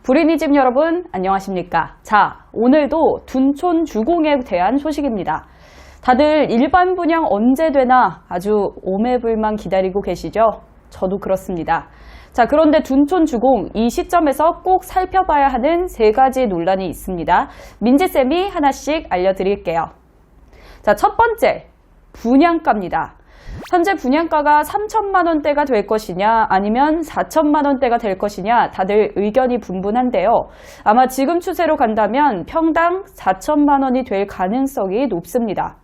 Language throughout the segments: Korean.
불인이집 여러분 안녕하십니까? 자, 오늘도 둔촌 주공에 대한 소식입니다. 다들 일반 분양 언제 되나 아주 오매불만 기다리고 계시죠? 저도 그렇습니다. 자, 그런데 둔촌 주공 이 시점에서 꼭 살펴봐야 하는 3가지 논란이 있습니다. 민지쌤이 하나씩 알려드릴게요. 자, 첫 번째, 분양가입니다. 현재 분양가가 3천만 원대가 될 것이냐 아니면 4천만 원대가 될 것이냐 다들 의견이 분분한데요. 아마 지금 추세로 간다면 평당 4천만 원이 될 가능성이 높습니다.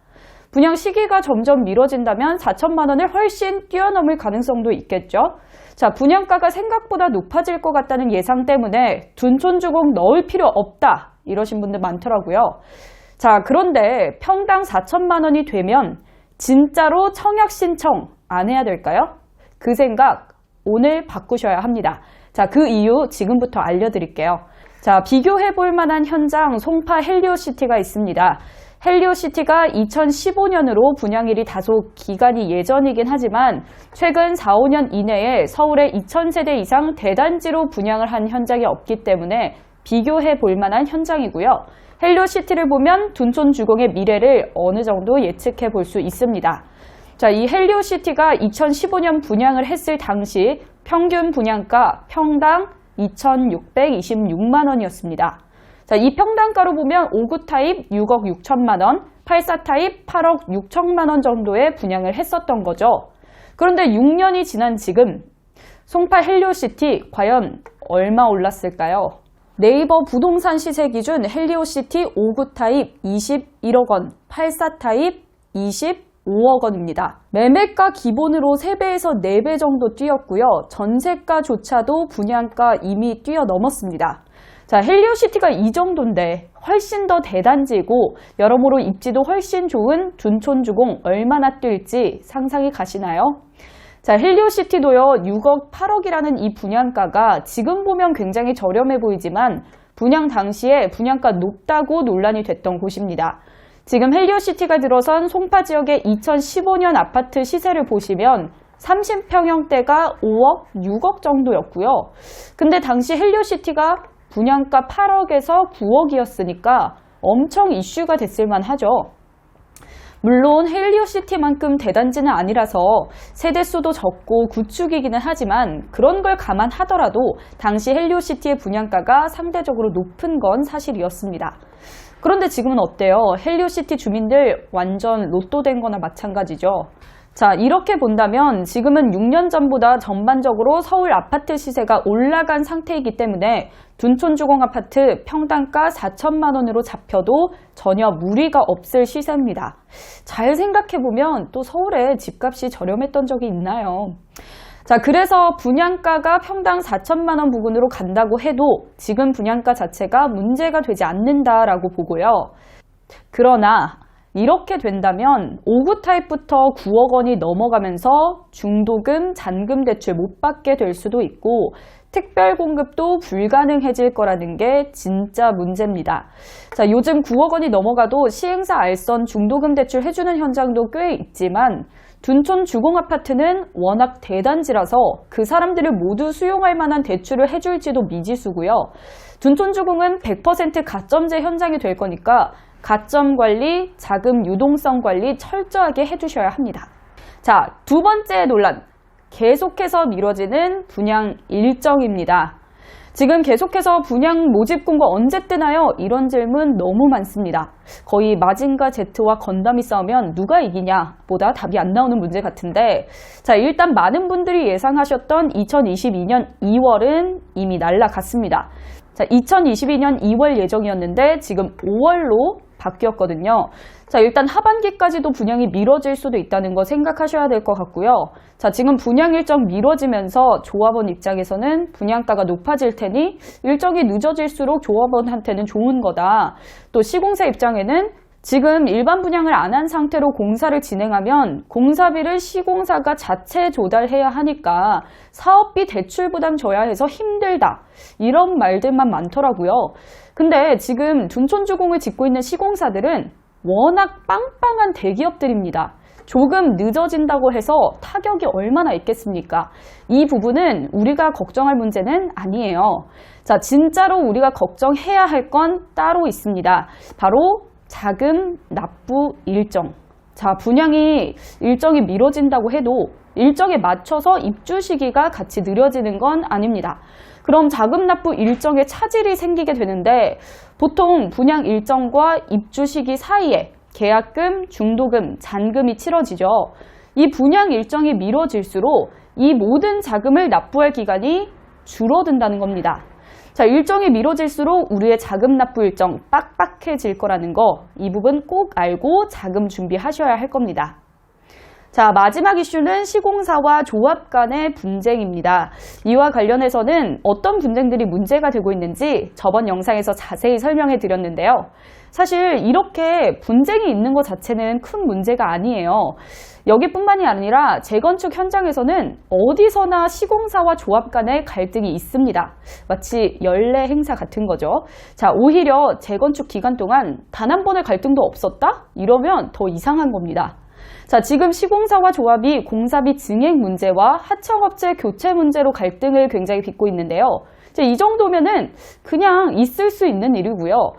분양 시기가 점점 미뤄진다면 4천만 원을 훨씬 뛰어넘을 가능성도 있겠죠. 자, 분양가가 생각보다 높아질 것 같다는 예상 때문에 둔촌주공 넣을 필요 없다 이러신 분들 많더라고요. 자, 그런데 평당 4천만 원이 되면 진짜로 청약 신청 안 해야 될까요? 그 생각 오늘 바꾸셔야 합니다. 자, 그 이유 지금부터 알려드릴게요. 자, 비교해 볼 만한 현장 송파 헬리오시티가 있습니다. 헬리오시티가 2015년으로 분양일이 다소 기간이 예전이긴 하지만 최근 4, 5년 이내에 서울에 2,000세대 이상 대단지로 분양을 한 현장이 없기 때문에 비교해 볼 만한 현장이고요. 헬리오시티를 보면 둔촌주공의 미래를 어느 정도 예측해 볼 수 있습니다. 자, 이 헬리오시티가 2015년 분양을 했을 당시 평균 분양가 평당 2,626만 원이었습니다. 자, 이 평당가로 보면 5구 타입 6억 6천만 원, 84 타입 8억 6천만 원 정도의 분양을 했었던 거죠. 그런데 6년이 지난 지금 송파 헬리오시티 과연 얼마 올랐을까요? 네이버 부동산 시세 기준 헬리오시티 5구 타입 21억 원, 84 타입 25억 원입니다. 매매가 기본으로 3배에서 4배 정도 뛰었고요. 전세가조차도 분양가 이미 뛰어넘었습니다. 자, 헬리오시티가 이 정도인데 훨씬 더 대단지고 여러모로 입지도 훨씬 좋은 둔촌주공 얼마나 뛸지 상상이 가시나요? 자, 헬리오시티도요, 6억 8억이라는 이 분양가가 지금 보면 굉장히 저렴해 보이지만 분양 당시에 분양가 높다고 논란이 됐던 곳입니다. 지금 헬리오시티가 들어선 송파 지역의 2015년 아파트 시세를 보시면 30평형대가 5억, 6억 정도였고요. 근데 당시 헬리오시티가 분양가 8억에서 9억이었으니까 엄청 이슈가 됐을 만하죠. 물론 헬리오시티만큼 대단지는 아니라서 세대수도 적고 구축이기는 하지만 그런 걸 감안하더라도 당시 헬리오시티의 분양가가 상대적으로 높은 건 사실이었습니다. 그런데 지금은 어때요? 헬리오시티 주민들 완전 로또 된 거나 마찬가지죠. 자, 이렇게 본다면 지금은 6년 전보다 전반적으로 서울 아파트 시세가 올라간 상태이기 때문에 둔촌주공 아파트 평당가 4천만 원으로 잡혀도 전혀 무리가 없을 시세입니다. 잘 생각해보면 또 서울에 집값이 저렴했던 적이 있나요? 자, 그래서 분양가가 평당 4천만 원 부근으로 간다고 해도 지금 분양가 자체가 문제가 되지 않는다라고 보고요. 그러나 이렇게 된다면 5구 타입부터 9억 원이 넘어가면서 중도금, 잔금 대출 못 받게 될 수도 있고 특별 공급도 불가능해질 거라는 게 진짜 문제입니다. 자, 요즘 9억 원이 넘어가도 시행사 알선 중도금 대출 해주는 현장도 꽤 있지만 둔촌 주공 아파트는 워낙 대단지라서 그 사람들을 모두 수용할 만한 대출을 해줄지도 미지수고요. 둔촌 주공은 100% 가점제 현장이 될 거니까 가점 관리, 자금 유동성 관리 철저하게 해주셔야 합니다. 자, 두 번째 논란. 계속해서 미뤄지는 분양 일정입니다. 지금 계속해서 분양 모집 공고 언제 뜨나요? 이런 질문 너무 많습니다. 거의 마징가 Z와 건담이 싸우면 누가 이기냐 보다 답이 안 나오는 문제 같은데 자, 일단 많은 분들이 예상하셨던 2022년 2월은 이미 날아갔습니다. 자, 2022년 2월 예정이었는데 지금 5월로 바뀌었거든요. 자, 일단 하반기까지도 분양이 미뤄질 수도 있다는 거 생각하셔야 될 것 같고요. 자, 지금 분양 일정 미뤄지면서 조합원 입장에서는 분양가가 높아질 테니 일정이 늦어질수록 조합원한테는 좋은 거다. 또 시공사 입장에는 지금 일반 분양을 안 한 상태로 공사를 진행하면 공사비를 시공사가 자체 조달해야 하니까 사업비 대출 부담 져야 해서 힘들다. 이런 말들만 많더라고요. 근데 지금 둔촌주공을 짓고 있는 시공사들은 워낙 빵빵한 대기업들입니다. 조금 늦어진다고 해서 타격이 얼마나 있겠습니까? 이 부분은 우리가 걱정할 문제는 아니에요. 자, 진짜로 우리가 걱정해야 할 건 따로 있습니다. 바로 자금 납부 일정. 자, 분양이 일정이 미뤄진다고 해도 일정에 맞춰서 입주 시기가 같이 느려지는 건 아닙니다. 그럼 자금 납부 일정에 차질이 생기게 되는데 보통 분양 일정과 입주 시기 사이에 계약금, 중도금, 잔금이 치러지죠. 이 분양 일정이 미뤄질수록 이 모든 자금을 납부할 기간이 줄어든다는 겁니다. 자, 일정이 미뤄질수록 우리의 자금 납부 일정 빡빡해질 거라는 거, 이 부분 꼭 알고 자금 준비하셔야 할 겁니다. 자, 마지막 이슈는 시공사와 조합 간의 분쟁입니다. 이와 관련해서는 어떤 분쟁들이 문제가 되고 있는지 저번 영상에서 자세히 설명해 드렸는데요. 사실 이렇게 분쟁이 있는 것 자체는 큰 문제가 아니에요. 여기뿐만이 아니라 재건축 현장에서는 어디서나 시공사와 조합 간의 갈등이 있습니다. 마치 연례 행사 같은 거죠. 자, 오히려 재건축 기간 동안 단 한 번의 갈등도 없었다? 이러면 더 이상한 겁니다. 자, 지금 시공사와 조합이 공사비 증액 문제와 하청업체 교체 문제로 갈등을 굉장히 빚고 있는데요. 이 정도면은 그냥 있을 수 있는 일이고요.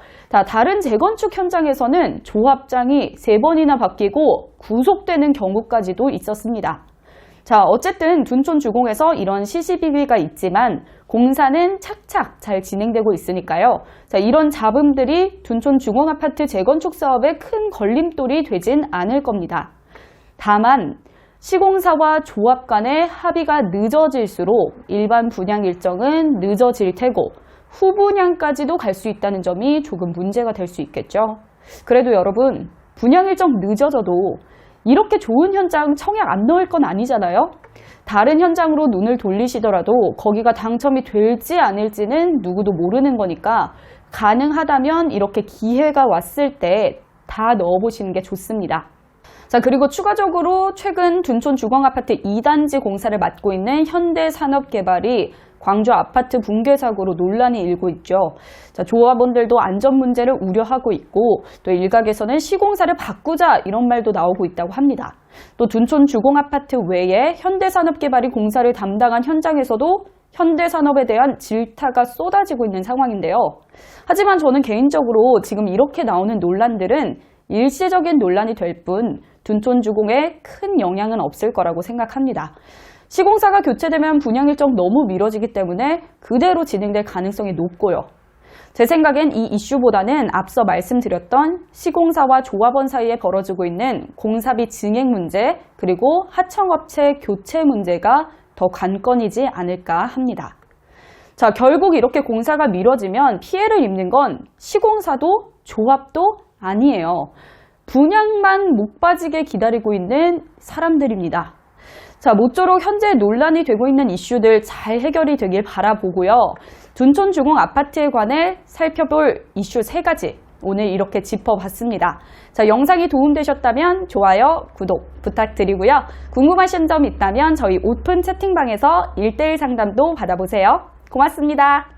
다른 재건축 현장에서는 조합장이 3번이나 바뀌고 구속되는 경우까지도 있었습니다. 자, 어쨌든 둔촌주공에서 이런 시시비비가 있지만 공사는 착착 잘 진행되고 있으니까요. 자, 이런 잡음들이 둔촌주공아파트 재건축 사업에 큰 걸림돌이 되진 않을 겁니다. 다만 시공사와 조합 간의 합의가 늦어질수록 일반 분양 일정은 늦어질 테고 후분양까지도 갈 수 있다는 점이 조금 문제가 될 수 있겠죠. 그래도 여러분, 분양 일정 늦어져도 이렇게 좋은 현장 청약 안 넣을 건 아니잖아요. 다른 현장으로 눈을 돌리시더라도 거기가 당첨이 될지 아닐지는 누구도 모르는 거니까 가능하다면 이렇게 기회가 왔을 때 다 넣어보시는 게 좋습니다. 자, 그리고 추가적으로 최근 둔촌주공아파트 2단지 공사를 맡고 있는 현대산업개발이 광주 아파트 붕괴 사고로 논란이 일고 있죠. 자, 조합원들도 안전 문제를 우려하고 있고 또 일각에서는 시공사를 바꾸자 이런 말도 나오고 있다고 합니다. 또 둔촌주공아파트 외에 현대산업개발이 공사를 담당한 현장에서도 현대산업에 대한 질타가 쏟아지고 있는 상황인데요. 하지만 저는 개인적으로 지금 이렇게 나오는 논란들은 일시적인 논란이 될 뿐 둔촌주공에 큰 영향은 없을 거라고 생각합니다. 시공사가 교체되면 분양 일정 너무 미뤄지기 때문에 그대로 진행될 가능성이 높고요. 제 생각엔 이 이슈보다는 앞서 말씀드렸던 시공사와 조합원 사이에 벌어지고 있는 공사비 증액 문제 그리고 하청업체 교체 문제가 더 관건이지 않을까 합니다. 자, 결국 이렇게 공사가 미뤄지면 피해를 입는 건 시공사도 조합도 아니에요. 분양만 목 빠지게 기다리고 있는 사람들입니다. 자, 모쪼록 현재 논란이 되고 있는 이슈들 잘 해결이 되길 바라보고요. 둔촌주공 아파트에 관해 살펴볼 이슈 3가지 오늘 이렇게 짚어봤습니다. 자, 영상이 도움되셨다면 좋아요, 구독 부탁드리고요. 궁금하신 점 있다면 저희 오픈 채팅방에서 1:1 상담도 받아보세요. 고맙습니다.